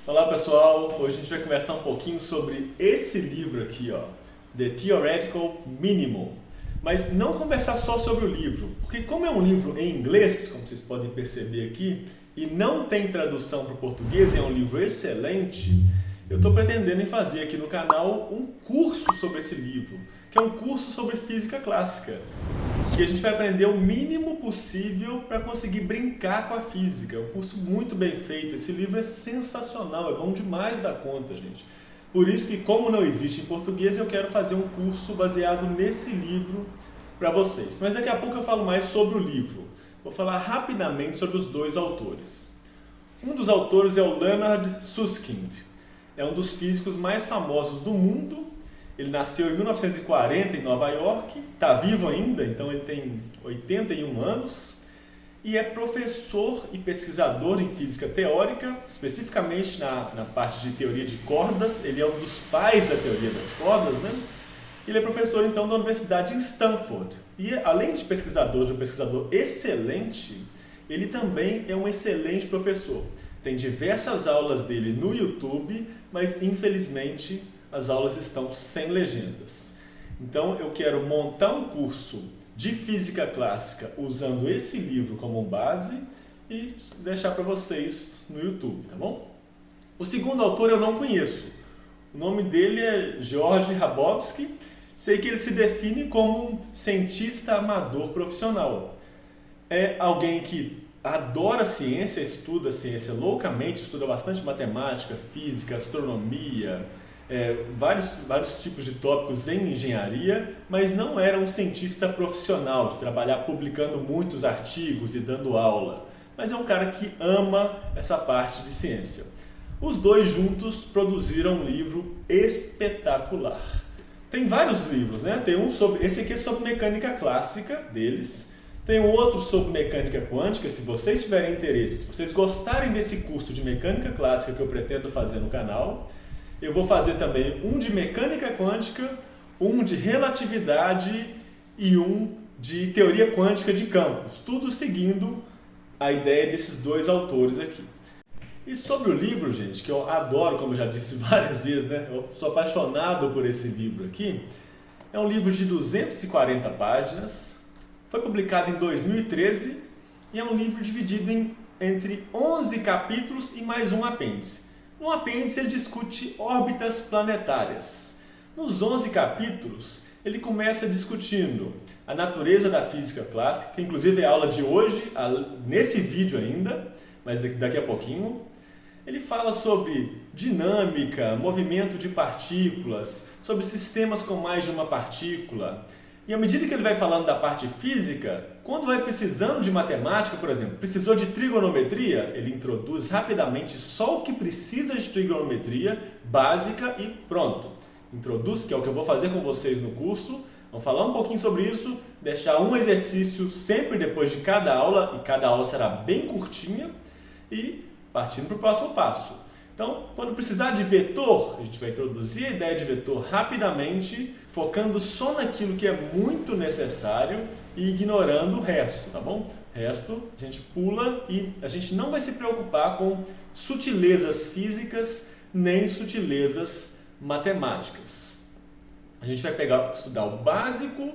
Olá pessoal, hoje a gente vai conversar um pouquinho sobre esse livro aqui, ó, The Theoretical Minimum. Mas não conversar só sobre o livro, porque como é um livro em inglês, como vocês podem perceber aqui, e não tem tradução para o português, é um livro excelente, eu estou pretendendo em fazer aqui no canal um curso sobre esse livro, que é um curso sobre física clássica. E a gente vai aprender o mínimo possível para conseguir brincar com a física. É um curso muito bem feito. Esse livro é sensacional, é bom demais da conta, gente. Por isso que, como não existe em português, eu quero fazer um curso baseado nesse livro para vocês. Mas daqui a pouco eu falo mais sobre o livro. Vou falar rapidamente sobre os dois autores. Um dos autores é o Leonard Susskind. É um dos físicos mais famosos do mundo. Ele nasceu em 1940 em Nova York, está vivo ainda, então ele tem 81 anos, e é professor e pesquisador em física teórica, especificamente na parte de teoria de cordas. Ele é um dos pais da teoria das cordas, né? Ele é professor, então, da Universidade de Stanford. E, além de um pesquisador excelente, ele também é um excelente professor. Tem diversas aulas dele no YouTube, mas, infelizmente, as aulas estão sem legendas. Então eu quero montar um curso de física clássica usando esse livro como base e deixar para vocês no YouTube, tá bom? O segundo autor eu não conheço. O nome dele é George Hrabowski. Sei que ele se define como um cientista amador profissional. É alguém que adora ciência, estuda ciência loucamente, estuda bastante matemática, física, astronomia, vários tipos de tópicos em engenharia, mas não era um cientista profissional, de trabalhar publicando muitos artigos e dando aula. Mas é um cara que ama essa parte de ciência. Os dois juntos produziram um livro espetacular. Tem vários livros, né? Tem um sobre, esse aqui é sobre mecânica clássica deles. Tem um outro sobre mecânica quântica. Se vocês tiverem interesse, se vocês gostarem desse curso de mecânica clássica que eu pretendo fazer no canal, eu vou fazer também um de mecânica quântica, um de relatividade e um de teoria quântica de campos. Tudo seguindo a ideia desses dois autores aqui. E sobre o livro, gente, que eu adoro, como eu já disse várias vezes, né? Eu sou apaixonado por esse livro aqui. É um livro de 240 páginas, foi publicado em 2013 e é um livro dividido entre 11 capítulos e mais um apêndice. No apêndice ele discute órbitas planetárias. Nos 11 capítulos ele começa discutindo a natureza da física clássica, que inclusive é a aula de hoje, nesse vídeo ainda, mas daqui a pouquinho. Ele fala sobre dinâmica, movimento de partículas, sobre sistemas com mais de uma partícula. E à medida que ele vai falando da parte física, quando vai precisando de matemática, por exemplo, precisou de trigonometria, ele introduz rapidamente só o que precisa de trigonometria básica e pronto. Introduz, que é o que eu vou fazer com vocês no curso. Vamos falar um pouquinho sobre isso, deixar um exercício sempre depois de cada aula, e cada aula será bem curtinha, e partindo para o próximo passo. Então, quando precisar de vetor, a gente vai introduzir a ideia de vetor rapidamente, focando só naquilo que é muito necessário e ignorando o resto, tá bom? O resto a gente pula e a gente não vai se preocupar com sutilezas físicas nem sutilezas matemáticas. A gente vai estudar o básico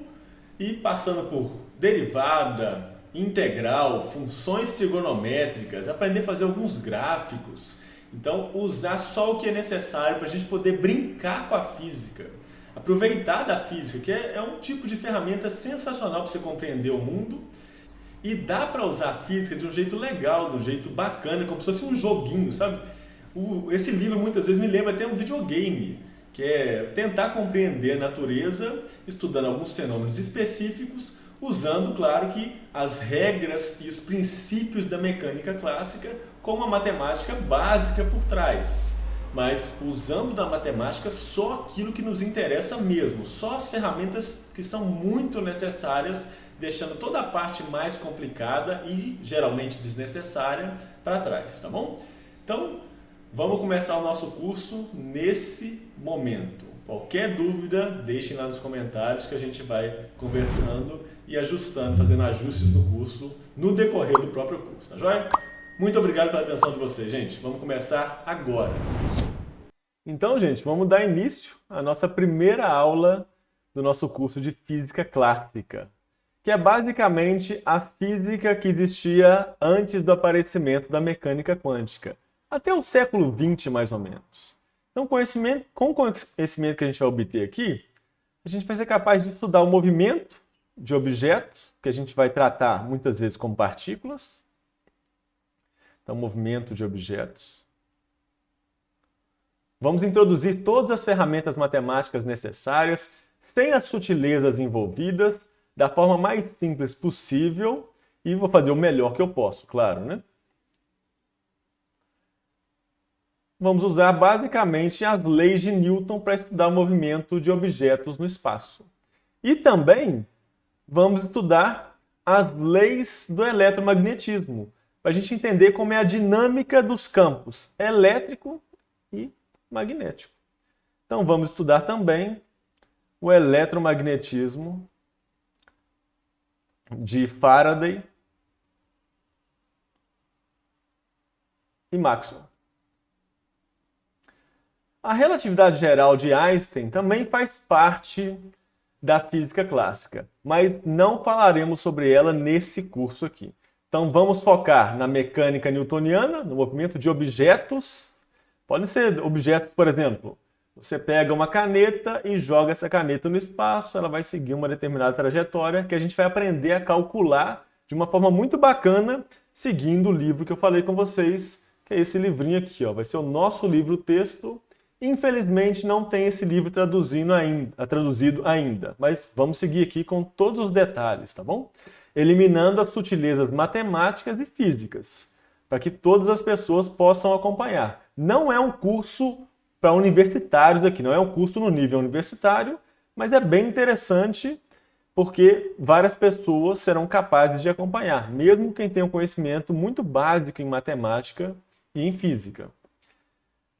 e passando por derivada, integral, funções trigonométricas, aprender a fazer alguns gráficos. Então, usar só o que é necessário para a gente poder brincar com a física, aproveitar da física, que é um tipo de ferramenta sensacional para você compreender o mundo, e dá para usar a física de um jeito legal, de um jeito bacana, como se fosse um joguinho, sabe? Esse livro muitas vezes me lembra até um videogame, que é tentar compreender a natureza, estudando alguns fenômenos específicos, usando, claro, que as regras e os princípios da mecânica clássica com uma matemática básica por trás, mas usando da matemática só aquilo que nos interessa mesmo, só as ferramentas que são muito necessárias, deixando toda a parte mais complicada e geralmente desnecessária para trás, tá bom? Então, vamos começar o nosso curso nesse momento. Qualquer dúvida, deixem lá nos comentários que a gente vai conversando e ajustando, fazendo ajustes no curso no decorrer do próprio curso, tá joia? Muito obrigado pela atenção de vocês, gente. Vamos começar agora. Então, gente, vamos dar início à nossa primeira aula do nosso curso de Física Clássica, que é basicamente a física que existia antes do aparecimento da mecânica quântica, até o século XX, mais ou menos. Então, com o conhecimento que a gente vai obter aqui, a gente vai ser capaz de estudar o movimento de objetos, que a gente vai tratar muitas vezes como partículas. Então, movimento de objetos. Vamos introduzir todas as ferramentas matemáticas necessárias, sem as sutilezas envolvidas, da forma mais simples possível, e vou fazer o melhor que eu posso, claro, né? Vamos usar basicamente as leis de Newton para estudar o movimento de objetos no espaço. E também vamos estudar as leis do eletromagnetismo, para a gente entender como é a dinâmica dos campos elétrico e magnético. Então vamos estudar também o eletromagnetismo de Faraday e Maxwell. A relatividade geral de Einstein também faz parte da física clássica, mas não falaremos sobre ela nesse curso aqui. Então vamos focar na mecânica newtoniana, no movimento de objetos. Podem ser objetos, por exemplo, você pega uma caneta e joga essa caneta no espaço, ela vai seguir uma determinada trajetória que a gente vai aprender a calcular de uma forma muito bacana, seguindo o livro que eu falei com vocês, que é esse livrinho aqui, ó. Vai ser o nosso livro-texto. Infelizmente não tem esse livro traduzido ainda, mas vamos seguir aqui com todos os detalhes, tá bom? Eliminando as sutilezas matemáticas e físicas, para que todas as pessoas possam acompanhar. Não é um curso para universitários aqui, não é um curso no nível universitário, mas é bem interessante porque várias pessoas serão capazes de acompanhar, mesmo quem tem um conhecimento muito básico em matemática e em física.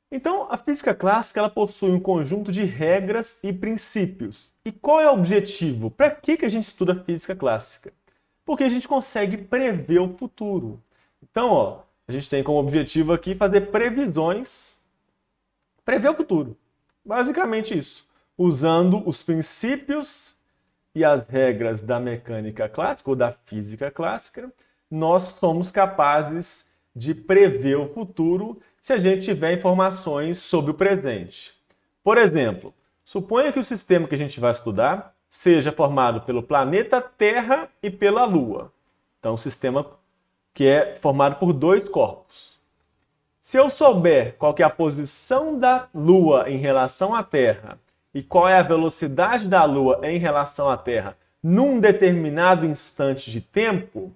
Então, a física clássica ela possui um conjunto de regras e princípios. E qual é o objetivo? Para que a gente estuda física clássica? Porque a gente consegue prever o futuro. Então, ó, a gente tem como objetivo aqui fazer previsões, prever o futuro. Basicamente isso. Usando os princípios e as regras da mecânica clássica ou da física clássica, nós somos capazes de prever o futuro se a gente tiver informações sobre o presente. Por exemplo, suponha que o sistema que a gente vai estudar seja formado pelo planeta Terra e pela Lua. Então, um sistema que é formado por dois corpos. Se eu souber qual que é a posição da Lua em relação à Terra e qual é a velocidade da Lua em relação à Terra num determinado instante de tempo,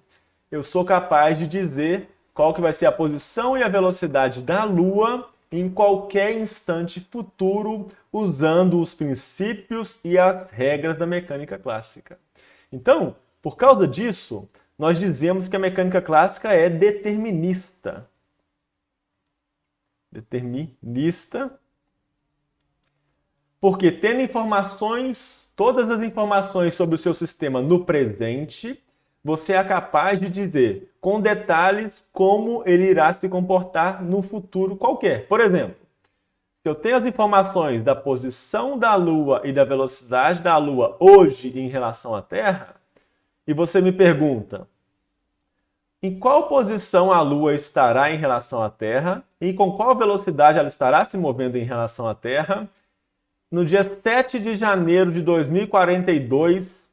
eu sou capaz de dizer qual que vai ser a posição e a velocidade da Lua em qualquer instante futuro, usando os princípios e as regras da mecânica clássica. Então, por causa disso, nós dizemos que a mecânica clássica é determinista. Determinista, porque tendo informações, todas as informações sobre o seu sistema no presente, você é capaz de dizer com detalhes como ele irá se comportar no futuro qualquer. Por exemplo, se eu tenho as informações da posição da Lua e da velocidade da Lua hoje em relação à Terra, e você me pergunta em qual posição a Lua estará em relação à Terra e com qual velocidade ela estará se movendo em relação à Terra, no dia 7 de janeiro de 2042,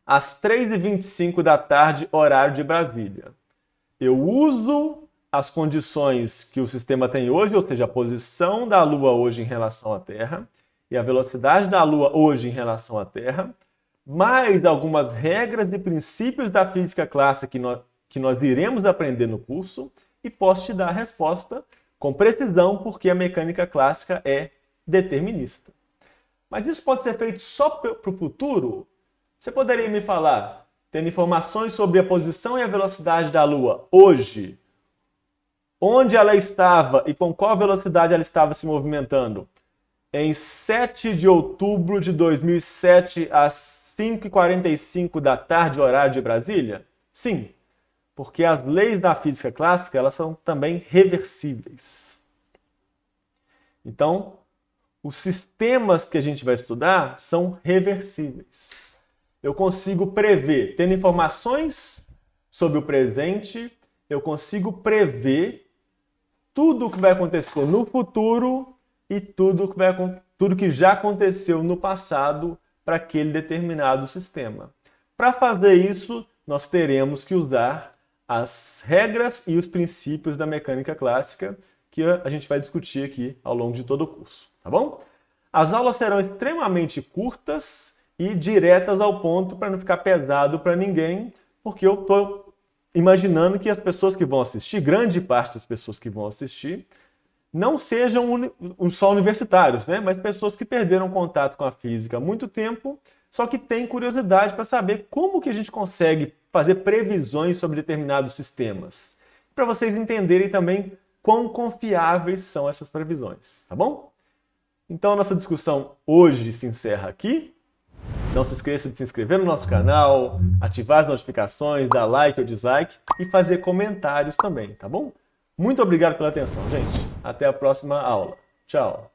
às 3h25 da tarde, horário de Brasília. Eu uso as condições que o sistema tem hoje, ou seja, a posição da Lua hoje em relação à Terra e a velocidade da Lua hoje em relação à Terra, mais algumas regras e princípios da física clássica que nós iremos aprender no curso, e posso te dar a resposta com precisão, porque a mecânica clássica é determinista. Mas isso pode ser feito só para o futuro? Você poderia me falar, tendo informações sobre a posição e a velocidade da Lua hoje, onde ela estava e com qual velocidade ela estava se movimentando, em 7 de outubro de 2007, às 5h45 da tarde, horário de Brasília? Sim, Porque as leis da física clássica, elas são também reversíveis. Então, os sistemas que a gente vai estudar são reversíveis. Eu consigo prever, tendo informações sobre o presente, eu consigo prever tudo o que vai acontecer no futuro e tudo que já aconteceu no passado para aquele determinado sistema. Para fazer isso, nós teremos que usar as regras e os princípios da mecânica clássica que a gente vai discutir aqui ao longo de todo o curso, tá bom? As aulas serão extremamente curtas e diretas ao ponto para não ficar pesado para ninguém, porque eu estou imaginando que as pessoas que vão assistir, grande parte das pessoas que vão assistir, não sejam só universitários, né? Mas pessoas que perderam contato com a física há muito tempo, só que têm curiosidade para saber como que a gente consegue fazer previsões sobre determinados sistemas. Para vocês entenderem também quão confiáveis são essas previsões, tá bom? Então a nossa discussão hoje se encerra aqui. Não se esqueça de se inscrever no nosso canal, ativar as notificações, dar like ou dislike e fazer comentários também, tá bom? Muito obrigado pela atenção, gente. Até a próxima aula. Tchau!